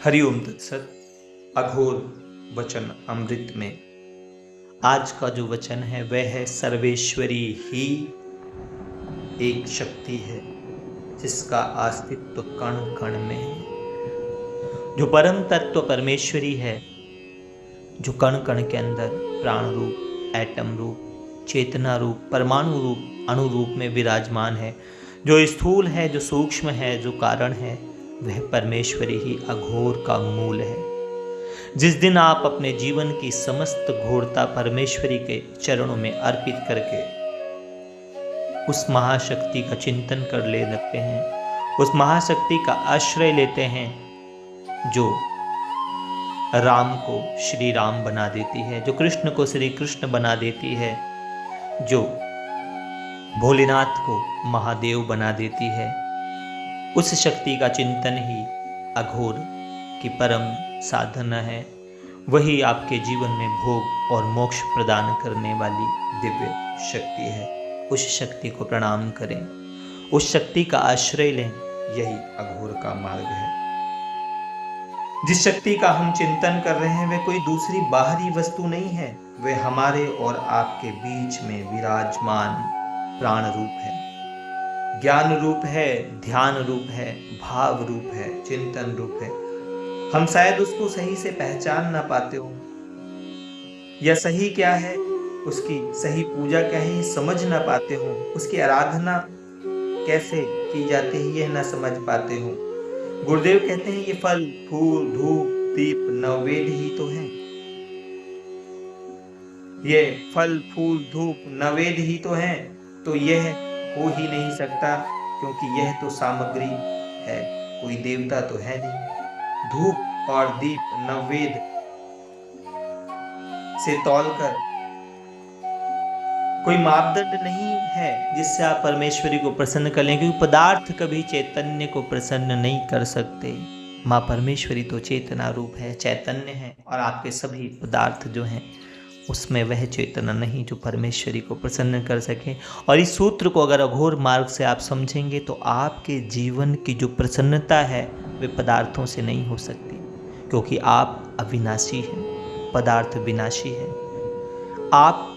हरिओम तत्सत। अघोर वचन अमृत में आज का जो वचन है वह है सर्वेश्वरी ही एक शक्ति है जिसका अस्तित्व कण कण में है। जो परम तत्व परमेश्वरी है, जो कण कण के अंदर प्राण रूप, एटम रूप, चेतना रूप, परमाणु रूप, अणु रूप में विराजमान है, जो स्थूल है, जो सूक्ष्म है, जो कारण है, वह परमेश्वरी ही अघोर का मूल है। जिस दिन आप अपने जीवन की समस्त घोरता परमेश्वरी के चरणों में अर्पित करके उस महाशक्ति का चिंतन कर ले लगते हैं, उस महाशक्ति का आश्रय लेते हैं जो राम को श्री राम बना देती है, जो कृष्ण को श्री कृष्ण बना देती है, जो भोलेनाथ को महादेव बना देती है, उस शक्ति का चिंतन ही अघोर की परम साधना है। वही आपके जीवन में भोग और मोक्ष प्रदान करने वाली दिव्य शक्ति है। उस शक्ति को प्रणाम करें, उस शक्ति का आश्रय लें, यही अघोर का मार्ग है। जिस शक्ति का हम चिंतन कर रहे हैं वह कोई दूसरी बाहरी वस्तु नहीं है, वह हमारे और आपके बीच में विराजमान प्राण रूप है, ज्ञान रूप है, ध्यान रूप है, भाव रूप है, चिंतन रूप है। हम शायद उसको सही से पहचान ना पाते हो, या सही क्या है, उसकी सही पूजा क्या है, समझ ना पाते हो, उसकी आराधना कैसे की जाती है यह ना समझ पाते हो। गुरुदेव कहते हैं ये फल, फूल, धूप, दीप, नैवेद्य ही तो है। ये फल, फूल, धूप, नैवेद्य ही तो है, तो यह हो ही नहीं सकता क्योंकि यह तो सामग्री है, कोई देवता तो है नहीं। धूप और दीप नैवेद्य से तौलकर कोई मापदंड नहीं है जिससे आप परमेश्वरी को प्रसन्न कर लें, क्योंकि पदार्थ कभी चैतन्य को प्रसन्न नहीं कर सकते। माँ परमेश्वरी तो चेतना रूप है, चैतन्य है, और आपके सभी पदार्थ जो हैं उसमें वह चेतना नहीं जो परमेश्वरी को प्रसन्न कर सके। और इस सूत्र को अगर अघोर मार्ग से आप समझेंगे तो आपके जीवन की जो प्रसन्नता है वे पदार्थों से नहीं हो सकती, क्योंकि आप अविनाशी हैं, पदार्थ विनाशी है। आप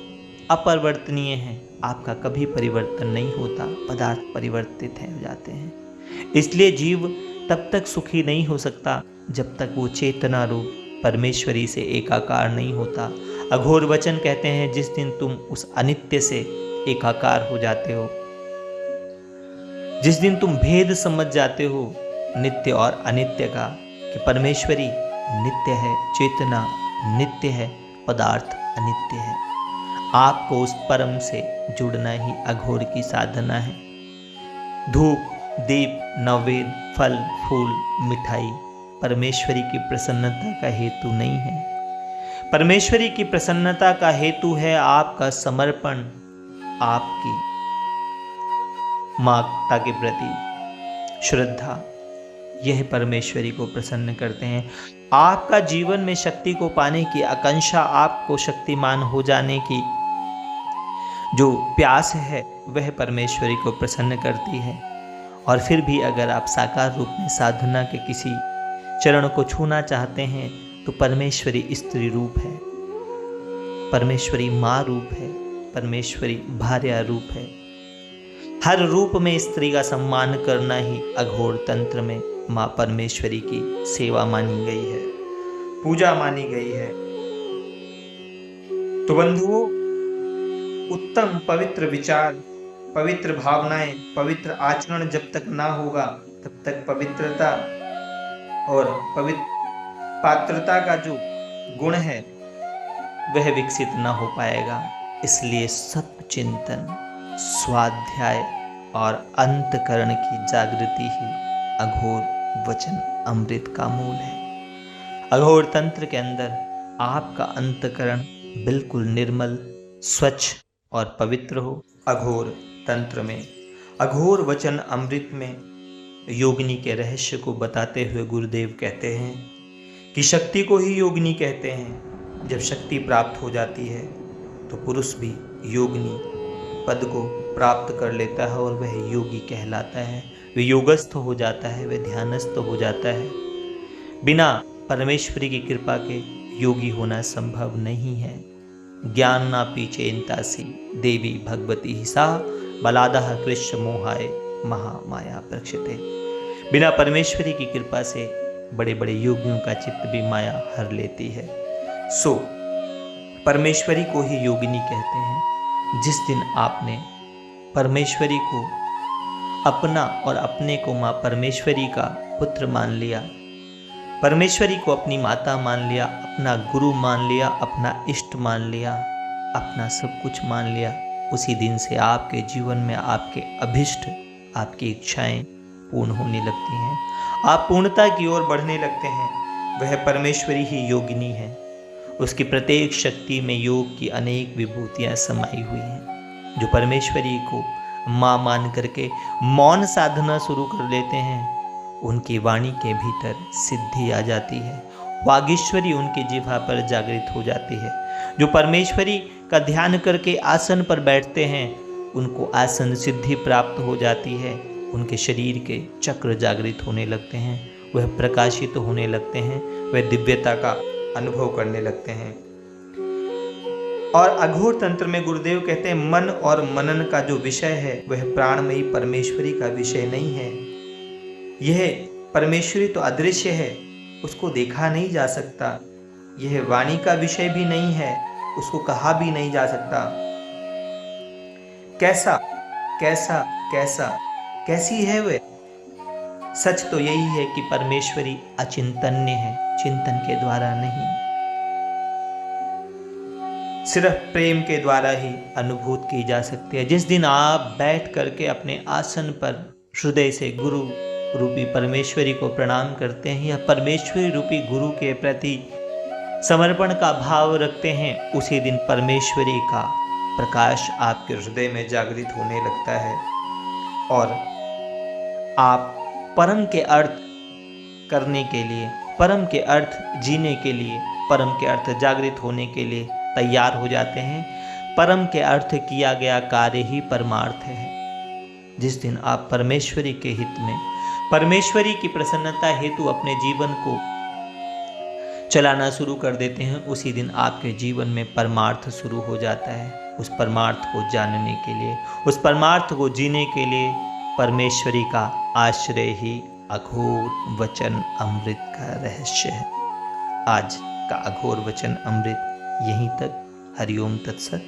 अपरिवर्तनीय हैं, आपका कभी परिवर्तन नहीं होता, पदार्थ परिवर्तित हो जाते हैं। इसलिए जीव तब तक सुखी नहीं हो सकता जब तक वो चेतना रूप परमेश्वरी से एकाकार नहीं होता। अघोर वचन कहते हैं जिस दिन तुम उस अनित्य से एकाकार हो जाते हो, जिस दिन तुम भेद समझ जाते हो नित्य और अनित्य का, कि परमेश्वरी नित्य है, चेतना नित्य है, पदार्थ अनित्य है, आपको उस परम से जुड़ना ही अघोर की साधना है। धूप, दीप, नैवेद्य, फल, फूल, मिठाई परमेश्वरी की प्रसन्नता का हेतु नहीं है। परमेश्वरी की प्रसन्नता का हेतु है आपका समर्पण, आपकी माता के प्रति श्रद्धा। यह परमेश्वरी को प्रसन्न करते हैं। आपका जीवन में शक्ति को पाने की आकांक्षा, आपको शक्तिमान हो जाने की जो प्यास है वह परमेश्वरी को प्रसन्न करती है। और फिर भी अगर आप साकार रूप में साधना के किसी चरण को छूना चाहते हैं तो परमेश्वरी स्त्री रूप है, परमेश्वरी माँ रूप है, परमेश्वरी भार्या रूप है। हर रूप में स्त्री का सम्मान करना ही अघोर तंत्र में माँ परमेश्वरी की सेवा मानी गई है, पूजा मानी गई है। तो बंधुओं, उत्तम पवित्र विचार, पवित्र भावनाएं, पवित्र आचरण जब तक ना होगा तब तक पवित्रता और पवित्र पात्रता का जो गुण है वह विकसित ना हो पाएगा। इसलिए सत्य चिंतन, स्वाध्याय और अंतकरण की जागृति ही अघोर वचन अमृत का मूल है। अघोर तंत्र के अंदर आपका अंतकरण बिल्कुल निर्मल, स्वच्छ और पवित्र हो। अघोर तंत्र में, अघोर वचन अमृत में योगिनी के रहस्य को बताते हुए गुरुदेव कहते हैं कि शक्ति को ही योगिनी कहते हैं। जब शक्ति प्राप्त हो जाती है तो पुरुष भी योगिनी पद को प्राप्त कर लेता है और वह योगी कहलाता है, वह योगस्थ हो जाता है, वह ध्यानस्थ हो जाता है। बिना परमेश्वरी की कृपा के योगी होना संभव नहीं है। ज्ञान ना पीछे इंतासी देवी भगवती हिसा बलादह कृष्ण मोहाय महामाया प्रक्षते। बिना परमेश्वरी की कृपा से बड़े बड़े योगियों का चित्त भी माया हर लेती है। सो परमेश्वरी को ही योगिनी कहते हैं। जिस दिन आपने परमेश्वरी को अपना और अपने को माँ परमेश्वरी का पुत्र मान लिया, परमेश्वरी को अपनी माता मान लिया, अपना गुरु मान लिया, अपना इष्ट मान लिया, अपना सब कुछ मान लिया, उसी दिन से आपके जीवन में आपके अभिष्ट, आपकी इच्छाएं पूर्ण होने लगती हैं। आप पूर्णता की ओर बढ़ने लगते हैं। वह परमेश्वरी ही योगिनी है। उसकी प्रत्येक शक्ति में योग की अनेक विभूतियां समाई हुई हैं। जो परमेश्वरी को माँ मान करके मौन साधना शुरू कर लेते हैं, उनकी वाणी के भीतर सिद्धि आ जाती है। वागीश्वरी उनकी जिह्वा पर जागृत हो जाती है। जो परमेश्वरी का ध्यान करके आसन पर बैठते हैं, उनको आसन सिद्धि प्राप्त हो जाती है। उनके शरीर के चक्र जागृत होने लगते हैं, वह प्रकाशित होने लगते हैं, वह दिव्यता का अनुभव करने लगते हैं। और अघोर तंत्र में गुरुदेव कहते हैं, मन और मनन का जो विषय है वह प्राणमयी परमेश्वरी का विषय नहीं है। यह परमेश्वरी तो अदृश्य है, उसको देखा नहीं जा सकता। यह वाणी का विषय भी नहीं है, उसको कहा भी नहीं जा सकता। कैसा कैसा कैसा कैसी है वह? सच तो यही है कि परमेश्वरी अचिंतन्य है, चिंतन के द्वारा नहीं, सिर्फ प्रेम के द्वारा ही अनुभूत की जा सकती है। जिस दिन आप बैठ करके अपने आसन पर हृदय से गुरु रूपी परमेश्वरी को प्रणाम करते हैं या परमेश्वरी रूपी गुरु के प्रति समर्पण का भाव रखते हैं, उसी दिन परमेश्वरी का प्रकाश आपके हृदय में जागृत होने लगता है और आप परम के अर्थ करने के लिए, परम के अर्थ जीने के लिए, परम के अर्थ जागृत होने के लिए तैयार हो जाते हैं। परम के अर्थ किया गया कार्य ही परमार्थ है। जिस दिन आप परमेश्वरी के हित में, परमेश्वरी की प्रसन्नता हेतु अपने जीवन को चलाना शुरू कर देते हैं, उसी दिन आपके जीवन में परमार्थ शुरू हो जाता है। उस परमार्थ को जानने के लिए, उस परमार्थ को जीने के लिए परमेश्वरी का आश्रय ही अघोर वचन अमृत का रहस्य है। आज का अघोर वचन अमृत यहीं तक। हरिओम तत्सत।